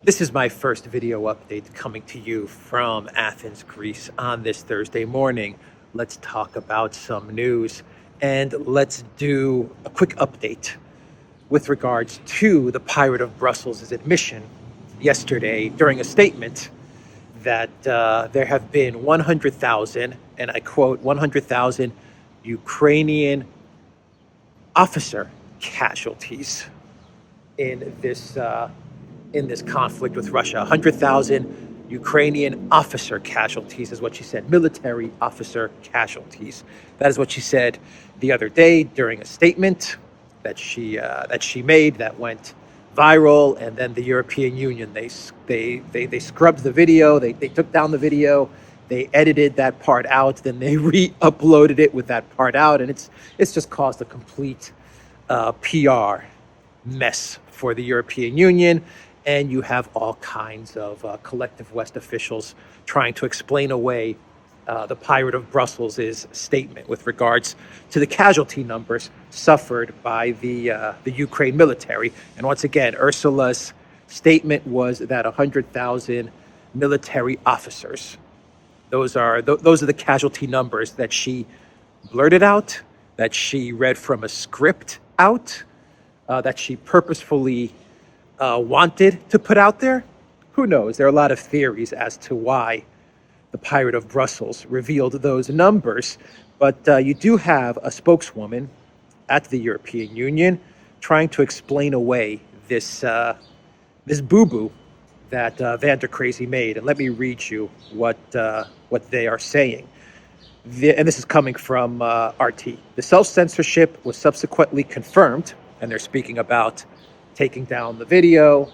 This is my first video update coming to you from Athens, Greece on this Thursday morning. Let's talk about some news and let's do a quick update with regards to the Pirate of Brussels' admission yesterday during a statement that there have been 100,000, and I quote, 100,000 Ukrainian officer casualties in this conflict with Russia. 100,000 Ukrainian officer casualties is what she said. Military officer casualties. That is what she said the other day during a statement that she made that went viral. And then the European Union, they scrubbed the video. They took down the video. They edited that part out. Then they re-uploaded it with that part out, and it's just caused a complete PR mess for the European Union. And you have all kinds of collective West officials trying to explain away the Pirate of Brussels' statement with regards to the casualty numbers suffered by the Ukraine military. And once again, Ursula's statement was that 100,000 military officers. Those are the casualty numbers that she blurted out, that she read from a script out, that she purposefully wanted to put out there. Who knows? There are a lot of theories as to why the Pirate of Brussels revealed those numbers. But you do have a spokeswoman at the European Union trying to explain away this boo-boo that Van der Crazy made. And let me read you what they are saying. And this is coming from RT. The self-censorship was subsequently confirmed, and they're speaking about taking down the video,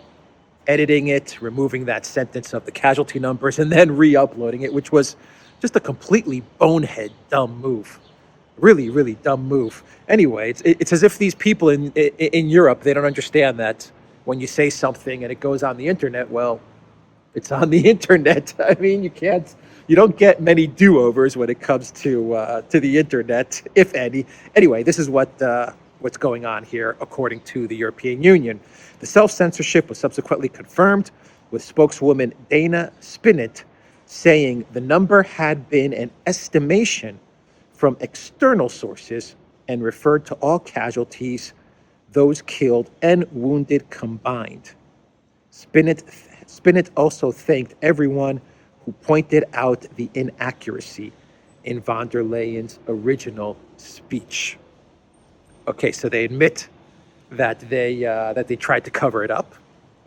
editing it, removing that sentence of the casualty numbers, and then re-uploading it, which was just a completely bonehead, dumb move. Really, really dumb move. Anyway, it's as if these people in Europe, they don't understand that when you say something and it goes on the internet, well, it's on the internet. I mean, you don't get many do-overs when it comes to the internet, if any. Anyway, this is what's going on here, according to the European Union. The self-censorship was subsequently confirmed, with spokeswoman Dana Spinett saying the number had been an estimation from external sources and referred to all casualties, those killed and wounded combined. Spinett also thanked everyone who pointed out the inaccuracy in von der Leyen's original speech. Okay, so they admit that they tried to cover it up.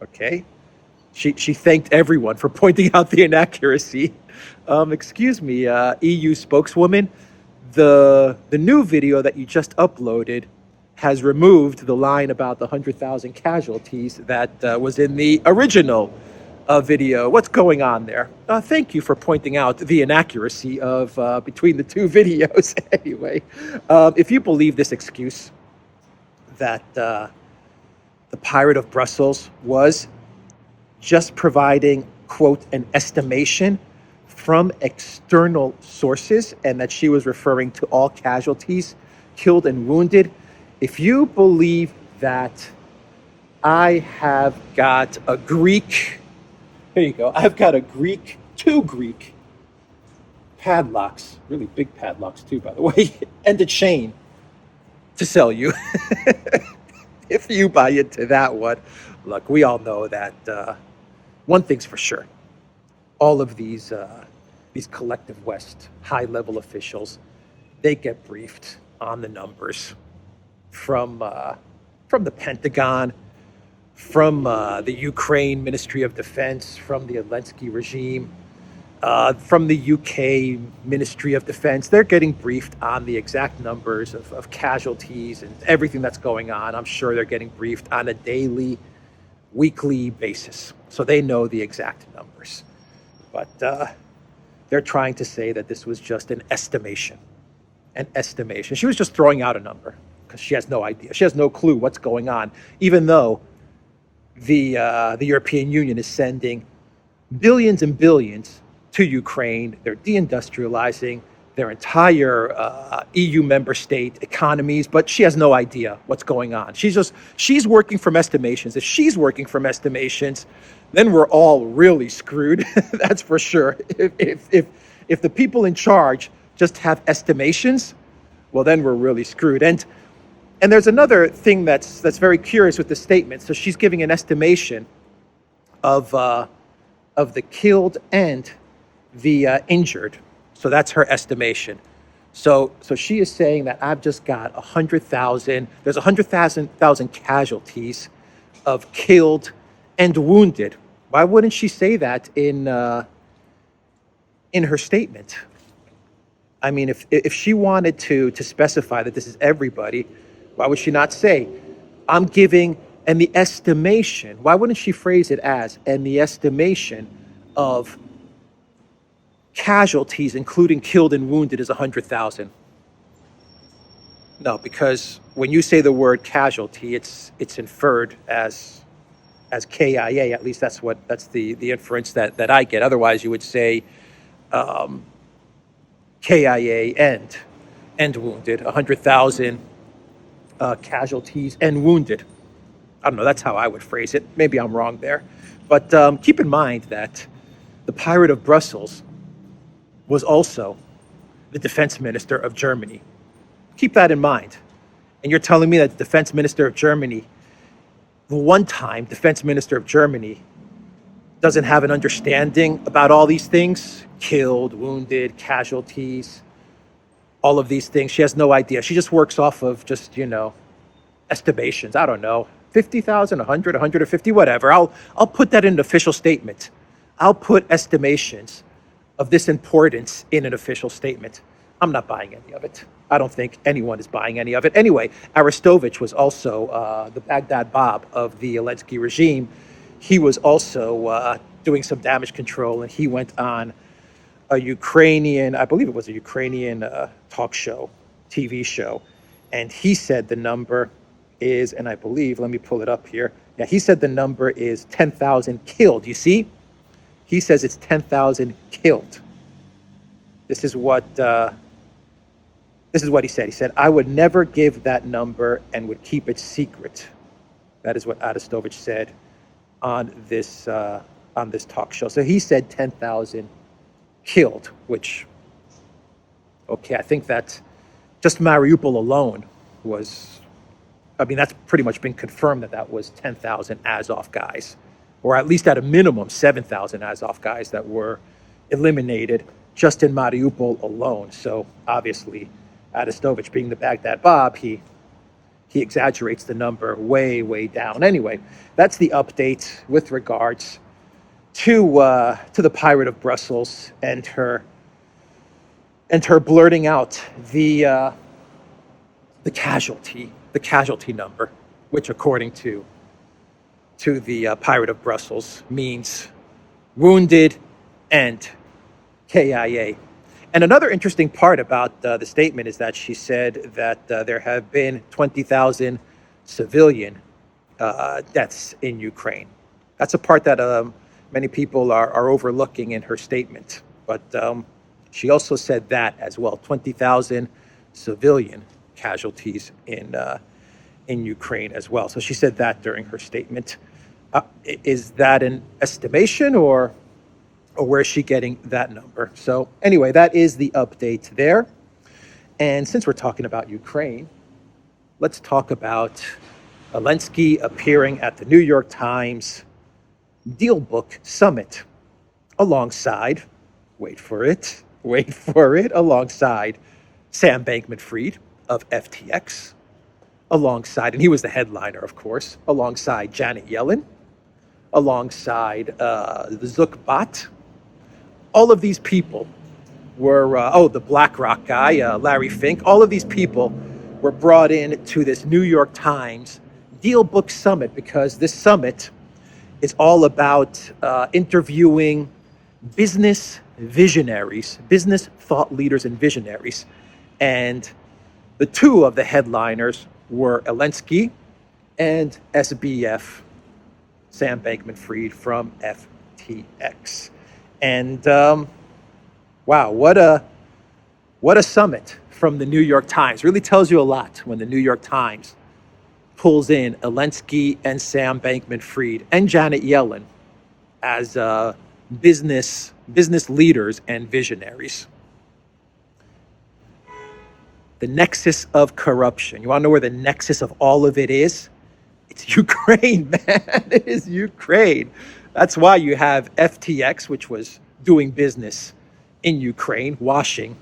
Okay, she thanked everyone for pointing out the inaccuracy. Excuse me, EU spokeswoman, the new video that you just uploaded has removed the line about the 100,000 casualties that was in the original video. What's going on there? Thank you for pointing out the inaccuracy of between the two videos. Anyway, if you believe this excuse that the Pirate of Brussels was just providing, quote, an estimation from external sources and that she was referring to all casualties killed and wounded, if you believe that, I have got a Greek, here you go, I've got two Greek padlocks, really big padlocks too, by the way, and a chain to sell you. If you buy into that one, look, we all know that one thing's for sure. All of these collective West high-level officials, they get briefed on the numbers from the Pentagon, from the Ukraine Ministry of Defense, from the Elensky regime, from the UK Ministry of Defense. They're getting briefed on the exact numbers of casualties and everything that's going on. I'm sure they're getting briefed on a daily, weekly basis. So they know the exact numbers. But they're trying to say that this was just an estimation. An estimation. She was just throwing out a number because she has no idea. She has no clue what's going on, even though the European Union is sending billions and billions to Ukraine. They're deindustrializing their entire EU member state economies, but she has no idea what's going on. She's working from estimations. If she's working from estimations, then we're all really screwed. That's for sure. If the people in charge just have estimations, well, then we're really screwed. And there's another thing that's very curious with the statement. So she's giving an estimation of the killed and the injured. So that's her estimation. So she is saying that I've just got 100,000. There's 100,000 casualties of killed and wounded. Why wouldn't she say that in her statement? I mean, if she wanted to specify that this is everybody, why would she not say, I'm giving and the estimation? Why wouldn't she phrase it as, and the estimation of casualties, including killed and wounded, is 100,000? No, because when you say the word casualty, it's inferred as KIA. At least that's the inference that I get. Otherwise, you would say KIA and wounded, 100,000 casualties and wounded. I don't know. That's how I would phrase it. Maybe I'm wrong there, but keep in mind that the Pirate of Brussels was also the defense minister of Germany. Keep that in mind. And you're telling me that the defense minister of Germany, the one-time defense minister of Germany, doesn't have an understanding about all these things? Killed, wounded, casualties, all of these things. She has no idea. She just works off of just, estimations. I don't know, 50,000, 100, 150, whatever. I'll put that in an official statement. I'll put estimations of this importance in an official statement. I'm not buying any of it. I don't think anyone is buying any of it. Anyway, Arestovich was also the Baghdad Bob of the Elensky regime. He was also doing some damage control, and he went on a Ukrainian, I believe it was a Ukrainian talk show, TV show, and he said the number is, and I believe, let me pull it up here. Yeah, he said the number is 10,000 killed. You see? He says it's 10,000 killed. This is what he said. He said, I would never give that number and would keep it secret. That is what Arestovich said on this talk show. So he said 10,000 killed, which, okay, I think that just Mariupol alone was, that's pretty much been confirmed that was 10,000 Azov guys, or at least at a minimum 7,000 Azov guys that were eliminated just in Mariupol alone. So obviously, Arestovich, being the Baghdad Bob, he exaggerates the number way, way down. Anyway, that's the update with regards to the Pirate of Brussels and her blurting out the casualty number, which according to the Pirate of Brussels means wounded and KIA. And another interesting part about the statement is that she said that there have been 20,000 civilian deaths in Ukraine. That's a part that many people are overlooking in her statement. But she also said that as well, 20,000 civilian casualties in Ukraine as well. So she said that during her statement. Is that an estimation, or where is she getting that number? So anyway, that is the update there. And since we're talking about Ukraine, let's talk about Elensky appearing at the New York Times Deal Book Summit alongside, wait for it, alongside Sam Bankman-Fried of FTX, alongside, and he was the headliner, of course, alongside Janet Yellen, alongside the Zuckbot. All of these people were, the BlackRock guy, Larry Fink, all of these people were brought in to this New York Times Deal Book Summit because this summit is all about interviewing business visionaries, business thought leaders and visionaries. And the two of the headliners were Elensky and SBF, Sam Bankman-Fried from FTX. And wow, what a summit from the New York Times. Really tells you a lot when the New York Times pulls in Elensky and Sam Bankman-Fried and Janet Yellen as business leaders and visionaries. The nexus of corruption. You want to know where the nexus of all of it is? It's Ukraine, man. It is Ukraine. That's why you have FTX, which was doing business in Ukraine, washing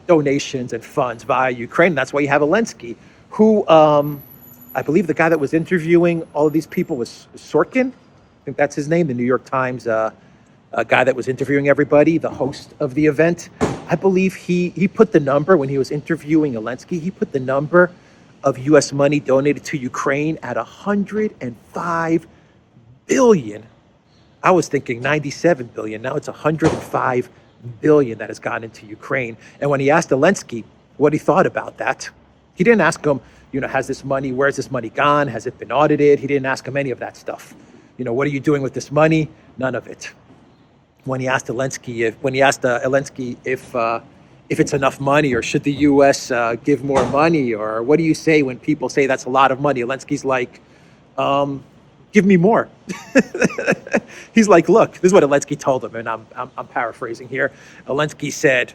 donations and funds via Ukraine. That's why you have Elensky, who I believe the guy that was interviewing all of these people was Sorkin. I think that's his name, the New York Times guy that was interviewing everybody, the host of the event. I believe he put the number when he was interviewing Elensky, he put the number of U.S. money donated to Ukraine at 105 billion. I was thinking 97 billion. Now it's 105 billion that has gone into Ukraine. And when he asked Elensky what he thought about that, he didn't ask him, has this money, where's this money gone? Has it been audited? He didn't ask him any of that stuff. What are you doing with this money? None of it. When he asked Elensky if it's enough money, or should the U.S. give more money, or what do you say when people say that's a lot of money? Elensky's like, give me more. He's like, look, this is what Elensky told him, and I'm paraphrasing here. Elensky said,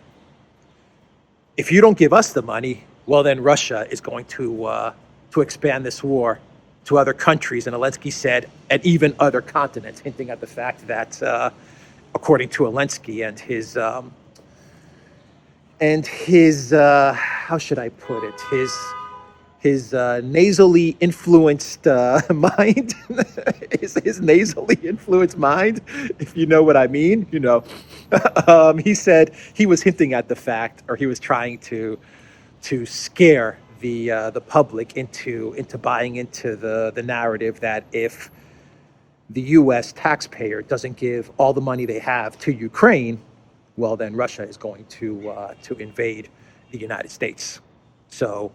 if you don't give us the money, well, then Russia is going to expand this war to other countries. And Elensky said, and even other continents, hinting at the fact that, according to Elensky and his how should I put it, his nasally influenced mind, his nasally influenced mind, if you know what I mean, he said he was hinting at the fact, or he was trying to scare the public into buying into the narrative that if the U.S. taxpayer doesn't give all the money they have to Ukraine, well, then Russia is going to invade the United States. So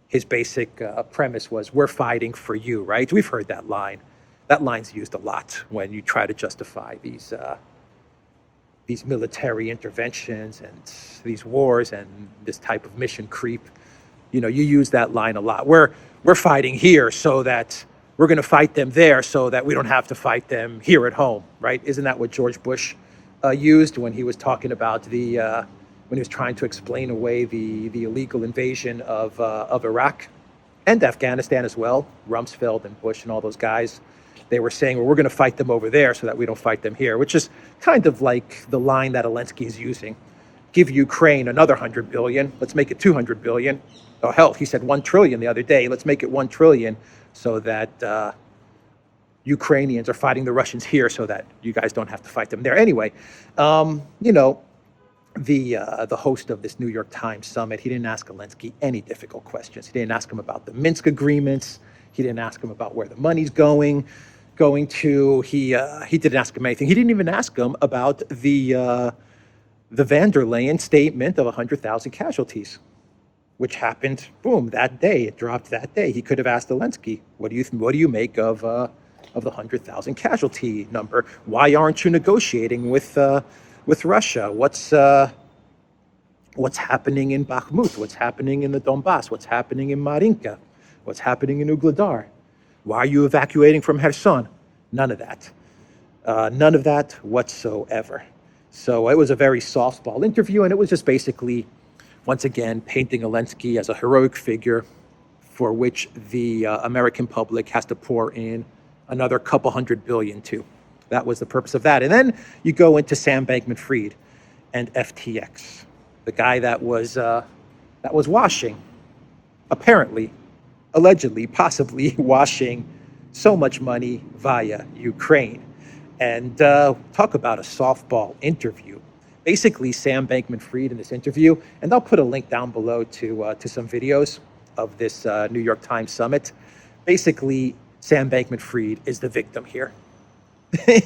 his basic premise was, we're fighting for you, right? We've heard that line. That line's used a lot when you try to justify these military interventions and these wars and this type of mission creep. You use that line a lot. We're fighting here so that we're going to fight them there so that we don't have to fight them here at home, right? Isn't that what George Bush used when he was talking about when he was trying to explain away the illegal invasion of Iraq and Afghanistan as well? Rumsfeld and Bush and all those guys, they were saying, well, we're going to fight them over there so that we don't fight them here, which is kind of like the line that Elensky is using. Give Ukraine another 100 billion. Let's make it 200 billion. Oh, hell, he said 1 trillion the other day. Let's make it 1 trillion so that Ukrainians are fighting the Russians here so that you guys don't have to fight them there. Anyway, the host of this New York Times summit, he didn't ask Elensky any difficult questions. He didn't ask him about the Minsk agreements. He didn't ask him about where the money's going to. He didn't ask him anything. He didn't even ask him about the van der Leyen statement of 100,000 casualties, which happened, boom, that day. It dropped that day. He could have asked Elensky, what do you make of the 100,000 casualty number? Why aren't you negotiating with Russia? What's happening in Bakhmut? What's happening in the Donbass? What's happening in Marinka? What's happening in Ugledar? Why are you evacuating from Kherson? None of that. None of that whatsoever. So it was a very softball interview, and it was just basically, once again, painting Elensky as a heroic figure for which the American public has to pour in another couple $100 billion to. That was the purpose of that. And then you go into Sam Bankman-Fried and FTX, the guy that was washing, apparently, allegedly, possibly washing so much money via Ukraine. And talk about a softball interview. Basically, Sam Bankman-Fried in this interview, and I'll put a link down below to some videos of this New York Times summit. Basically, Sam Bankman-Fried is the victim here.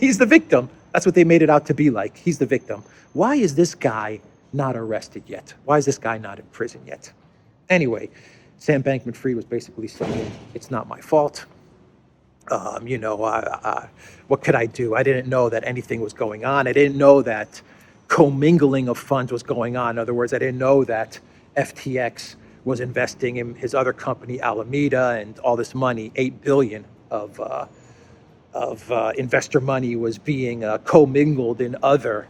He's the victim. That's what they made it out to be like. He's the victim. Why is this guy not arrested yet? Why is this guy not in prison yet? Anyway, Sam Bankman-Fried was basically saying, it's not my fault. What could I do? I didn't know that anything was going on. I didn't know that commingling of funds was going on. In other words, I didn't know that FTX was investing in his other company, Alameda, and all this money, $8 billion of investor money was being commingled in other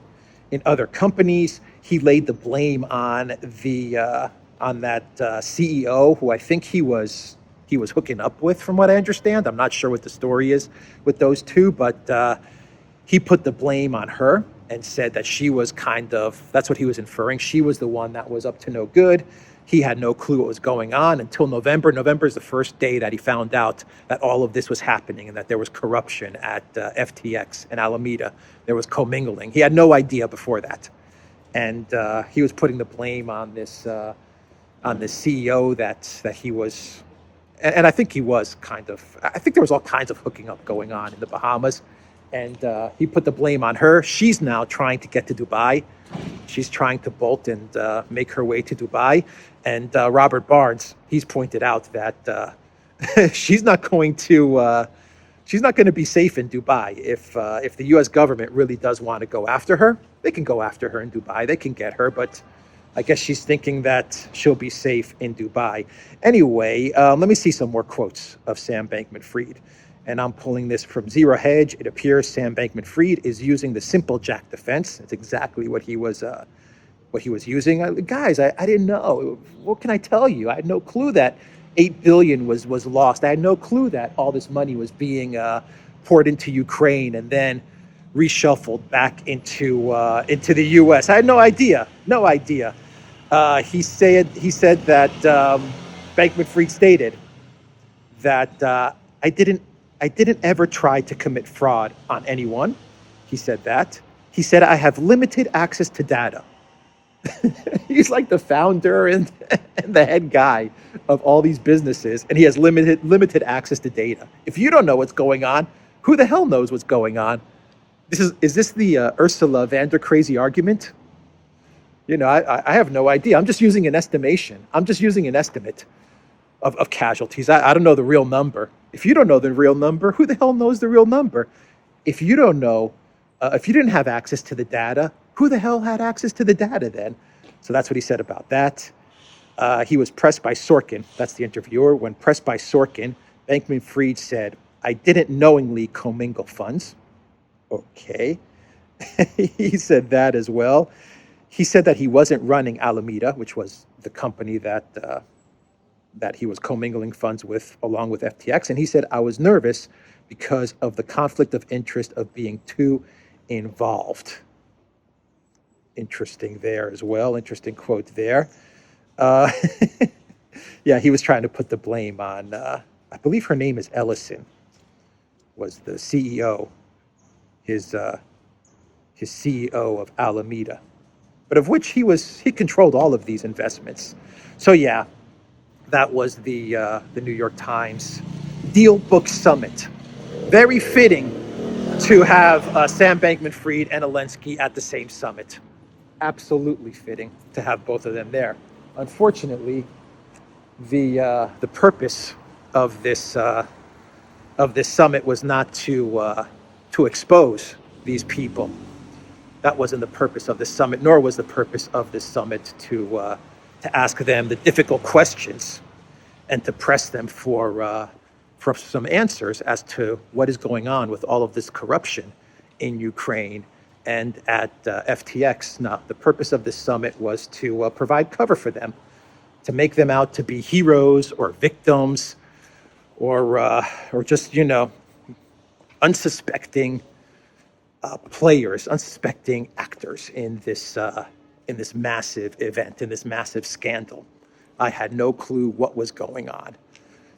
companies. He laid the blame on that CEO who I think he was hooking up with, from what I understand. I'm not sure what the story is with those two, but he put the blame on her and said that she was that's what he was inferring. She was the one that was up to no good. He had no clue what was going on until November. November is the first day that he found out that all of this was happening and that there was corruption at FTX and Alameda. There was commingling. He had no idea before that. And he was putting the blame on this CEO that he was, and I think he was I think there was all kinds of hooking up going on in the Bahamas. And he put the blame on her. She's now trying to get to Dubai. She's trying to bolt and make her way to Dubai. And Robert Barnes, he's pointed out that she's not going to be safe in Dubai. If the U.S. government really does want to go after her, they can go after her in Dubai. They can get her, but I guess she's thinking that she'll be safe in Dubai. Anyway, let me see some more quotes of Sam Bankman-Fried. And I'm pulling this from Zero Hedge. It appears Sam Bankman-Fried is using the simple jack defense. It's exactly what he was using. Guys, I didn't know. What can I tell you? I had no clue that $8 billion was lost. I had no clue that all this money was being poured into Ukraine and then reshuffled back into the U.S. I had no idea. No idea. He said that Bankman-Fried stated that I didn't ever try to commit fraud on anyone. He said that. He said, I have limited access to data. He's like the founder and the head guy of all these businesses, and he has limited access to data. If you don't know what's going on, who the hell knows what's going on? Is this the Ursula Vander crazy argument? You know, I have no idea. I'm just using an estimation. I'm just using an estimate of casualties. I don't know the real number. If you don't know the real number, who the hell knows the real number? If you don't know, if you didn't have access to the data, who the hell had access to the data then? So that's what he said about that. He was pressed by Sorkin. That's the interviewer. When pressed by Sorkin, Bankman-Fried said, I didn't knowingly commingle funds. Okay. He said that as well. He said that he wasn't running Alameda, which was the company that he was commingling funds with, along with FTX. And he said, I was nervous because of the conflict of interest of being too involved. Interesting there as well. Interesting quote there. Yeah, he was trying to put the blame on, I believe her name is Ellison, was the CEO, his CEO of Alameda, but of which he controlled all of these investments. So yeah, that was the New York Times Deal Book Summit. Very fitting to have Sam Bankman-Fried and Elensky at the same summit. Absolutely fitting to have both of them there. Unfortunately, the purpose of this summit was not to expose these people. That wasn't the purpose of this summit, nor was the purpose of this summit to ask them the difficult questions and to press them for some answers as to what is going on with all of this corruption in Ukraine and at FTX. Now, the purpose of this summit was to provide cover for them, to make them out to be heroes or victims, or just, unsuspecting players, unsuspecting actors in this massive event, in this massive scandal. I had no clue what was going on.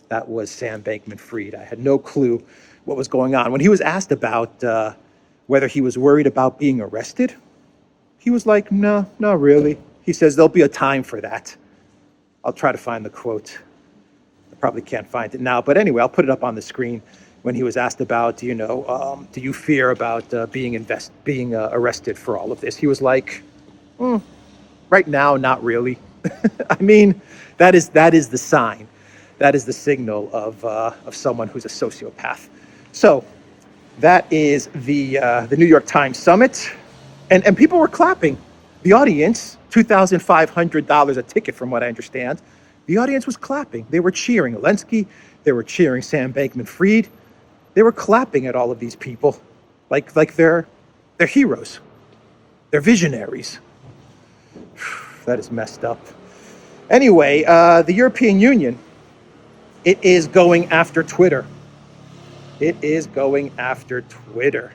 That was Sam Bankman-Fried. I had no clue what was going on. When he was asked about whether he was worried about being arrested, he was like, no, not really. He says, there'll be a time for that. I'll try to find the quote. I probably can't find it now. But anyway, I'll put it up on the screen. When he was asked about, do you fear about being arrested for all of this? He was like, right now, not really. I mean, that is the sign. That is the signal of someone who's a sociopath. So that is the New York Times summit. And people were clapping. The audience, $2,500 a ticket from what I understand. The audience was clapping. They were cheering Elensky. They were cheering Sam Bankman-Fried. They were clapping at all of these people like they're heroes. They're visionaries. That is messed up. Anyway, the European Union, it is going after Twitter. It is going after Twitter.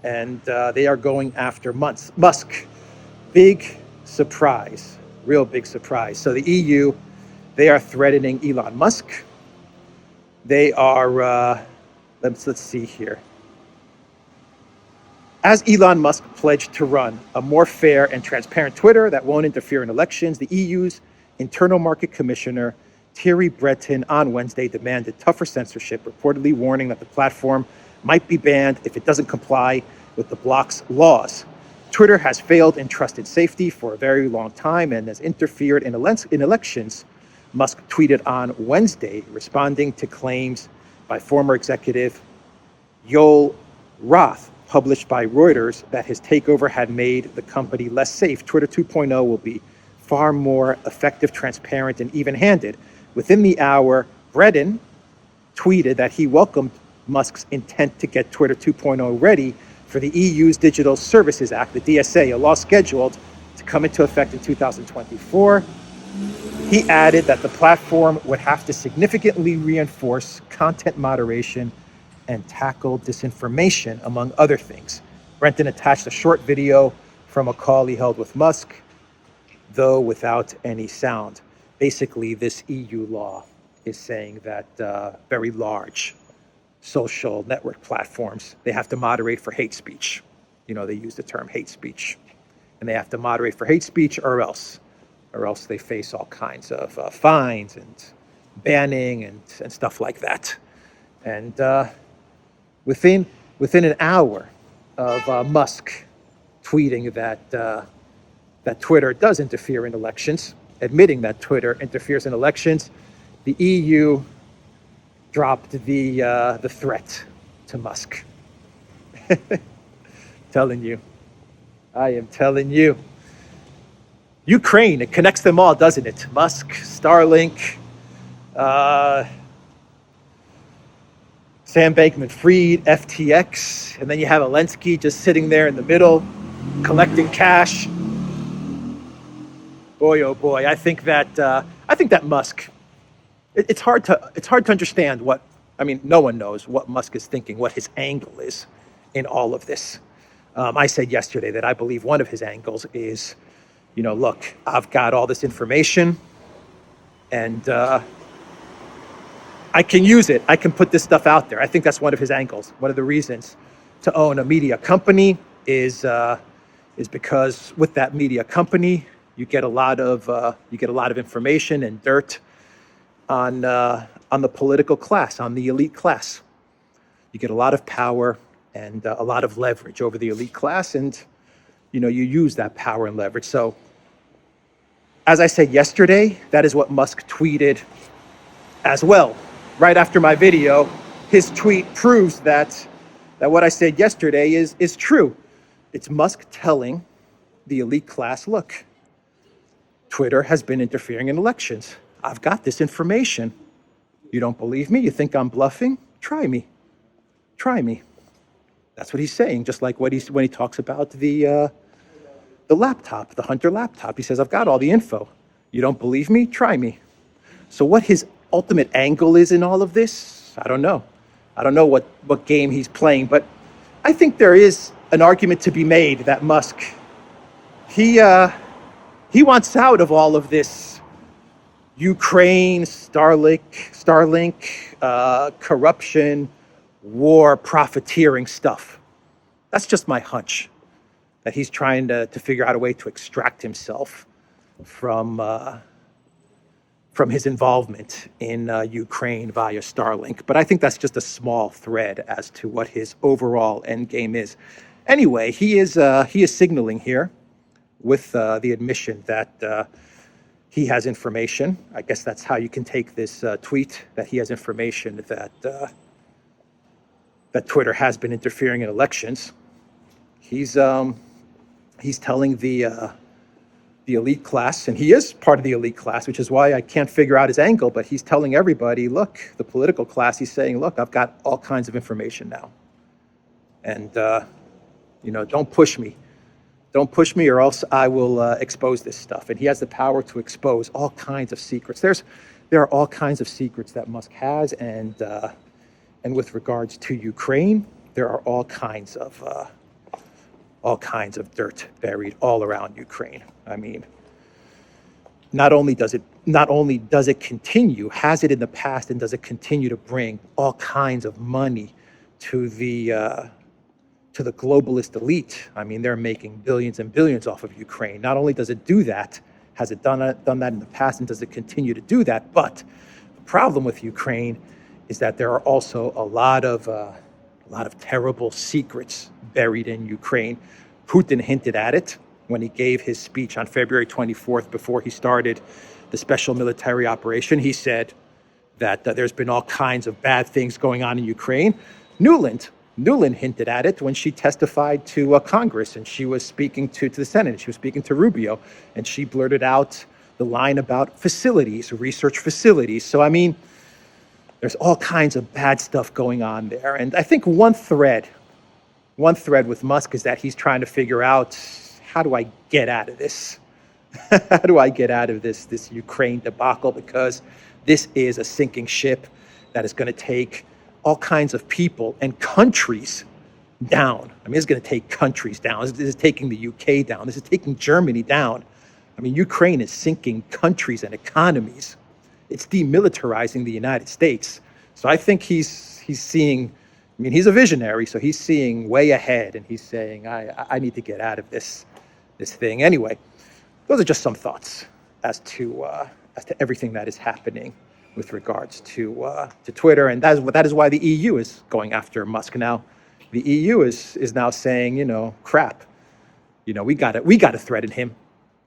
And they are going after Musk. Big surprise, real big surprise. So the EU, they are threatening Elon Musk. They are, let's see here. As Elon Musk pledged to run a more fair and transparent Twitter that won't interfere in elections, the EU's Internal Market Commissioner Thierry Breton on Wednesday demanded tougher censorship, reportedly warning that the platform might be banned if it doesn't comply with the bloc's laws. Twitter has failed in trust and safety for a very long time and has interfered in elections, Musk tweeted on Wednesday, responding to claims by former executive Joel Roth, published by Reuters, that his takeover had made the company less safe. Twitter 2.0 will be far more effective, transparent, and even-handed. Within the hour, Breton tweeted that he welcomed Musk's intent to get Twitter 2.0 ready for the EU's Digital Services Act, the DSA, a law scheduled to come into effect in 2024. He added that the platform would have to significantly reinforce content moderation and tackle disinformation, among other things. Breton attached a short video from a call he held with Musk, though without any sound. Basically, this EU law is saying that very large social network platforms, they have to moderate for hate speech. You know, they use the term hate speech. And they have to moderate for hate speech or else they face all kinds of fines and banning and stuff like that. And within an hour of Musk tweeting that Twitter does interfere in elections, admitting that Twitter interferes in elections, the EU dropped the threat to Musk. I am telling you. Ukraine, it connects them all, doesn't it? Musk, Starlink, Sam Bankman-Fried, FTX, and then you have Elensky just sitting there in the middle, collecting cash. Boy, oh boy, I think that Musk. It's hard to understand what. I mean, no one knows what Musk is thinking, what his angle is in all of this. I said yesterday that I believe one of his angles is, look, I've got all this information, and I can use it. I can put this stuff out there. I think that's one of his angles. One of the reasons to own a media company is because with that media company, you get a lot of information and dirt on the political class, on the elite class. You get a lot of power and a lot of leverage over the elite class, and you use that power and leverage. So, as I said yesterday, that is what Musk tweeted as well. Right after my video, his tweet proves that what I said yesterday is true. It's Musk telling the elite class, look, Twitter has been interfering in elections. I've got this information. You don't believe me? You think I'm bluffing? Try me. That's what he's saying. Just like when he talks about the laptop, the Hunter laptop. He says, I've got all the info. You don't believe me? Try me. So what his ultimate angle is in all of this, I don't know. I don't know what game he's playing, but I think there is an argument to be made that Musk, he wants out of all of this Ukraine, Starlink, corruption, war, profiteering stuff. That's just my hunch, that he's trying to figure out a way to extract himself from his involvement in Ukraine via Starlink. But I think that's just a small thread as to what his overall end game is. Anyway, he is signaling here with the admission that he has information. I guess that's how you can take this tweet, that he has information that Twitter has been interfering in elections. He's telling the the elite class, and he is part of the elite class, which is why I can't figure out his angle, but he's telling everybody, look, the political class, he's saying, look, I've got all kinds of information now. And, don't push me. Don't push me or else I will expose this stuff. And he has the power to expose all kinds of secrets. There are all kinds of secrets that Musk has. And with regards to Ukraine, there are all kinds of dirt buried all around Ukraine. I mean, not only does it continue, has it in the past, and does it continue to bring all kinds of money to the globalist elite. I mean, they're making billions and billions off of Ukraine. Not only does it do that, has it done that in the past, and does it continue to do that, but the problem with Ukraine is that there are also a lot of terrible secrets buried in Ukraine. Putin hinted at it when he gave his speech on February 24th before he started the special military operation. He said that there's been all kinds of bad things going on in Ukraine. Nuland hinted at it when she testified to Congress, and she was speaking to the Senate, and she was speaking to Rubio, and she blurted out the line about facilities, research facilities. So, I mean, there's all kinds of bad stuff going on there. And I think one thread with Musk is that he's trying to figure out, how do I get out of this? How do I get out of this Ukraine debacle? Because this is a sinking ship that is going to take all kinds of people and countries down. I mean, it's going to take countries down. This is taking the UK down. This is taking Germany down. I mean, Ukraine is sinking countries and economies. It's demilitarizing the United States. So I think he's seeing, I mean, he's a visionary, so he's seeing way ahead, and he's saying, I need to get out of this thing. Anyway, those are just some thoughts as to everything that is happening with regards to Twitter, and that is why the EU is going after Musk now. The EU is now saying, crap, we got to threaten him.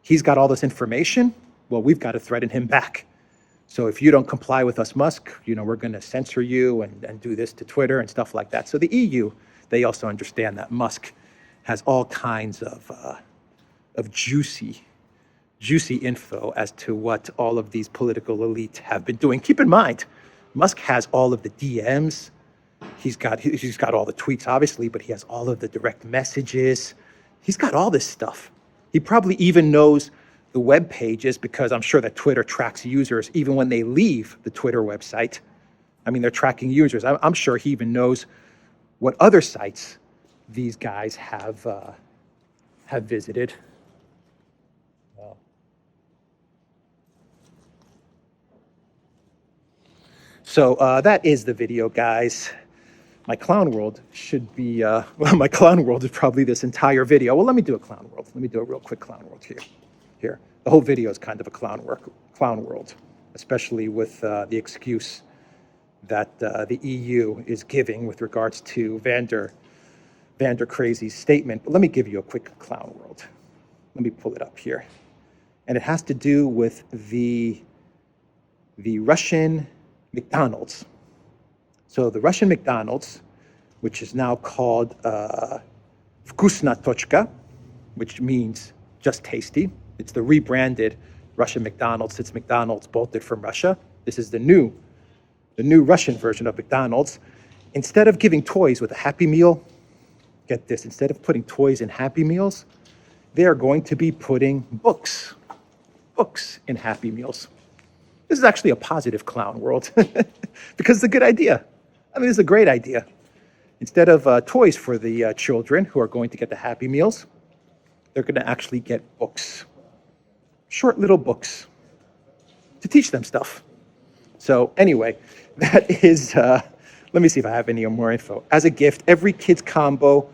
He's got all this information. Well, we've got to threaten him back. So if you don't comply with us, Musk, we're going to censor you and do this to Twitter and stuff like that. So the EU, they also understand that Musk has all kinds of juicy info as to what all of these political elite have been doing. Keep in mind, Musk has all of the DMs. He's got all the tweets, obviously, but he has all of the direct messages. He's got all this stuff. He probably even knows the web pages, because I'm sure that Twitter tracks users even when they leave the Twitter website. I mean, they're tracking users. I'm sure he even knows what other sites these guys have visited. So that is the video, guys. My clown world should be, my clown world is probably this entire video. Well, let me do a clown world. Let me do a real quick clown world here. The whole video is kind of a clown world, especially with the excuse that the EU is giving with regards to Vander Crazy's statement. But let me give you a quick clown world. Let me pull it up here. And it has to do with the Russian McDonald's. So the Russian McDonald's, which is now called Vkusna Tochka, which means just tasty. It's the rebranded Russian McDonald's. It's McDonald's bolted from Russia. This is the new Russian version of McDonald's. Instead of giving toys with a Happy Meal, get this, instead of putting toys in Happy Meals, they are going to be putting books in Happy Meals. This is actually a positive clown world because it's a good idea. I mean, it's a great idea. Instead of toys for the children who are going to get the Happy Meals, they're going to actually get books. Short little books to teach them stuff. So anyway, that is, let me see if I have any more info. As a gift, every kids combo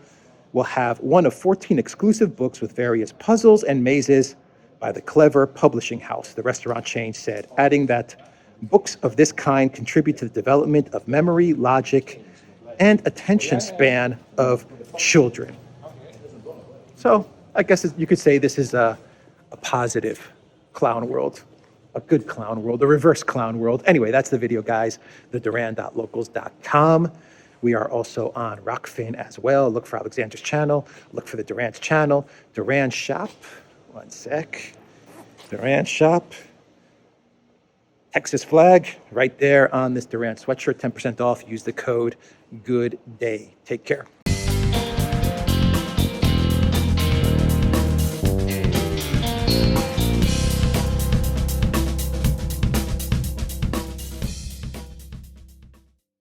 will have one of 14 exclusive books with various puzzles and mazes by the Clever Publishing House, the restaurant chain said, adding that books of this kind contribute to the development of memory, logic, and attention span of children. So I guess you could say this is a positive clown world, a good clown world, a reverse clown world. Anyway, that's the video, guys. The Duran.locals.com. We are also on Rockfin as well. Look for Alexander's channel. Look for the Duran's channel. Duran Shop. One sec. Duran shop. Texas flag right there on this Duran sweatshirt, 10% off. Use the code GOOD DAY. Take care.